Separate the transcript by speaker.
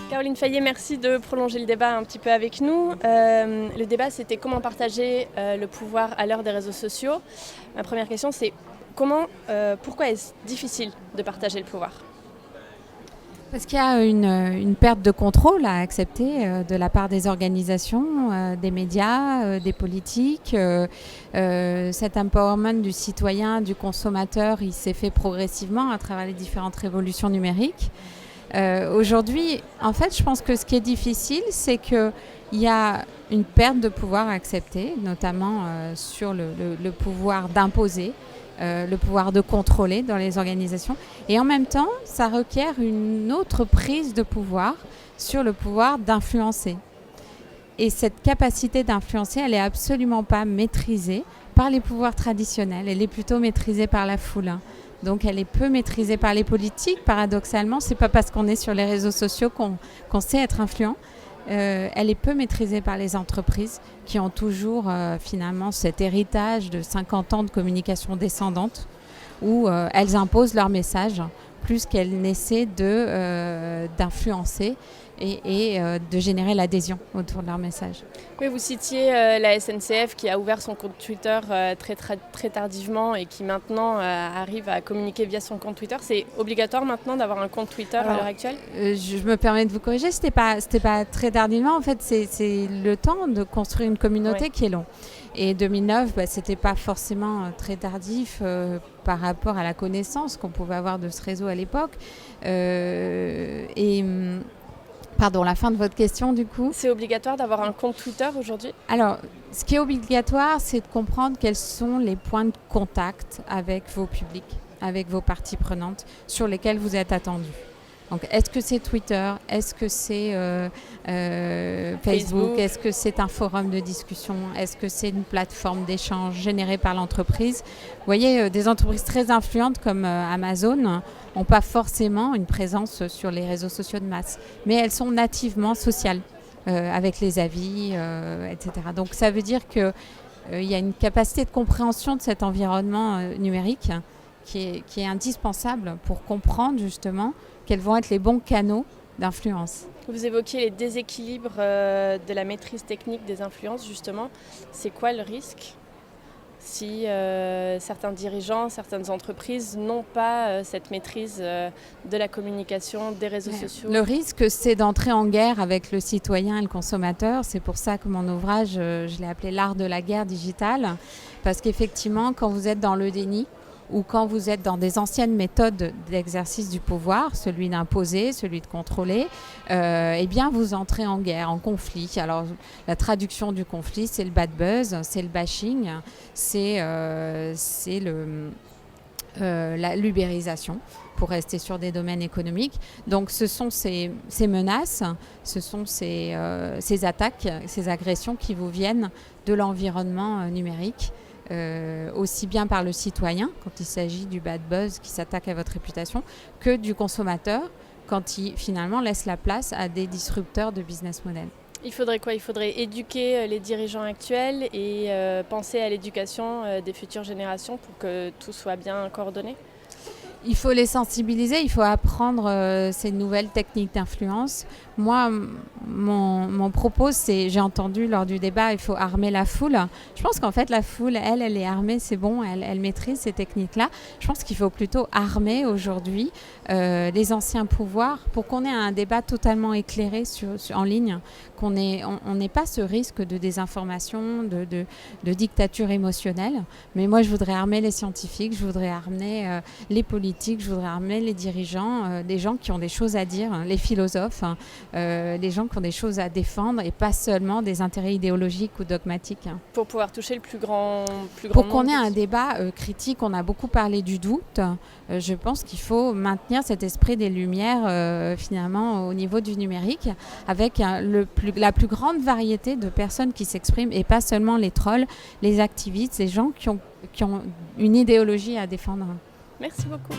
Speaker 1: Caroline Fayet, merci de prolonger le débat un petit peu avec nous. Le débat, c'était comment partager le pouvoir à l'heure des réseaux sociaux. Ma première question, c'est pourquoi est-ce difficile de partager le pouvoir ?
Speaker 2: Parce qu'il y a une perte de contrôle à accepter de la part des organisations, des médias, des politiques. Cet empowerment du citoyen, du consommateur, il s'est fait progressivement à travers les différentes révolutions numériques. Aujourd'hui, en fait, je pense que ce qui est difficile, c'est qu'il y a une perte de pouvoir à accepter, notamment sur le pouvoir d'imposer. Le pouvoir de contrôler dans les organisations. Et en même temps, ça requiert une autre prise de pouvoir sur le pouvoir d'influencer. Et cette capacité d'influencer, elle n'est absolument pas maîtrisée par les pouvoirs traditionnels. Elle est plutôt maîtrisée par la foule. Donc elle est peu maîtrisée par les politiques. Paradoxalement, ce n'est pas parce qu'on est sur les réseaux sociaux qu'on sait être influent. Elle est peu maîtrisée par les entreprises qui ont toujours finalement cet héritage de 50 ans de communication descendante où elles imposent leur message plus qu'elles n'essaient d'influencer et de générer l'adhésion autour de leur message.
Speaker 1: Oui, vous citiez la SNCF qui a ouvert son compte Twitter très tardivement et qui maintenant arrive à communiquer via son compte Twitter. C'est obligatoire maintenant d'avoir un compte Twitter à l'heure actuelle ?
Speaker 2: Je me permets de vous corriger, c'était pas très tardivement. En fait, c'est le temps de construire une communauté qui est long. Et 2009, c'était pas forcément très tardif par rapport à la connaissance qu'on pouvait avoir de ce réseau à l'époque. Pardon, la fin de votre question du coup.
Speaker 1: C'est obligatoire d'avoir un compte Twitter aujourd'hui ?
Speaker 2: Alors, ce qui est obligatoire, c'est de comprendre quels sont les points de contact avec vos publics, avec vos parties prenantes sur lesquels vous êtes attendus. Donc, est-ce que c'est Twitter ? Est-ce que c'est Facebook ? Est-ce que c'est un forum de discussion ? Est-ce que c'est une plateforme d'échange générée par l'entreprise ? Vous voyez, des entreprises très influentes comme Amazon n'ont pas forcément une présence sur les réseaux sociaux de masse, mais elles sont nativement sociales, avec les avis, etc. Donc, ça veut dire qu'il y a une capacité de compréhension de cet environnement numérique qui est indispensable pour comprendre justement quels vont être les bons canaux d'influence.
Speaker 1: Vous évoquiez les déséquilibres de la maîtrise technique des influences, justement. C'est quoi le risque si certains dirigeants, certaines entreprises n'ont pas cette maîtrise de la communication, des réseaux sociaux ?
Speaker 2: Le risque, c'est d'entrer en guerre avec le citoyen et le consommateur. C'est pour ça que mon ouvrage, je l'ai appelé « L'art de la guerre digitale ». Parce qu'effectivement, quand vous êtes dans le déni, ou quand vous êtes dans des anciennes méthodes d'exercice du pouvoir, celui d'imposer, celui de contrôler, eh bien vous entrez en guerre, en conflit. Alors la traduction du conflit, c'est le bad buzz, c'est le bashing, c'est la l'ubérisation, pour rester sur des domaines économiques. Donc ce sont ces menaces, ce sont ces attaques, ces agressions qui vous viennent de l'environnement numérique. Aussi bien par le citoyen, quand il s'agit du bad buzz qui s'attaque à votre réputation, que du consommateur, quand il finalement laisse la place à des disrupteurs de business model.
Speaker 1: Il faudrait quoi ? Il faudrait éduquer les dirigeants actuels et penser à l'éducation des futures générations pour que tout soit bien coordonné ?
Speaker 2: Il faut les sensibiliser, il faut apprendre ces nouvelles techniques d'influence. Moi, mon propos, c'est, j'ai entendu lors du débat, il faut armer la foule. Je pense qu'en fait, la foule, elle est armée, c'est bon, elle maîtrise ces techniques-là. Je pense qu'il faut plutôt armer aujourd'hui les anciens pouvoirs pour qu'on ait un débat totalement éclairé en ligne, qu'on n'ait pas ce risque de désinformation, de dictature émotionnelle. Mais moi, je voudrais armer les scientifiques, je voudrais armer les politiques, je voudrais armer les dirigeants, des gens qui ont des choses à dire, les philosophes, des gens qui ont des choses à défendre et pas seulement des intérêts idéologiques ou dogmatiques.
Speaker 1: Pour pouvoir toucher le plus grand
Speaker 2: Pour qu'on ait un débat critique, on a beaucoup parlé du doute. Je pense qu'il faut maintenir cet esprit des Lumières finalement au niveau du numérique avec la plus grande variété de personnes qui s'expriment et pas seulement les trolls, les activistes, les gens qui ont une idéologie à défendre.
Speaker 1: Merci beaucoup.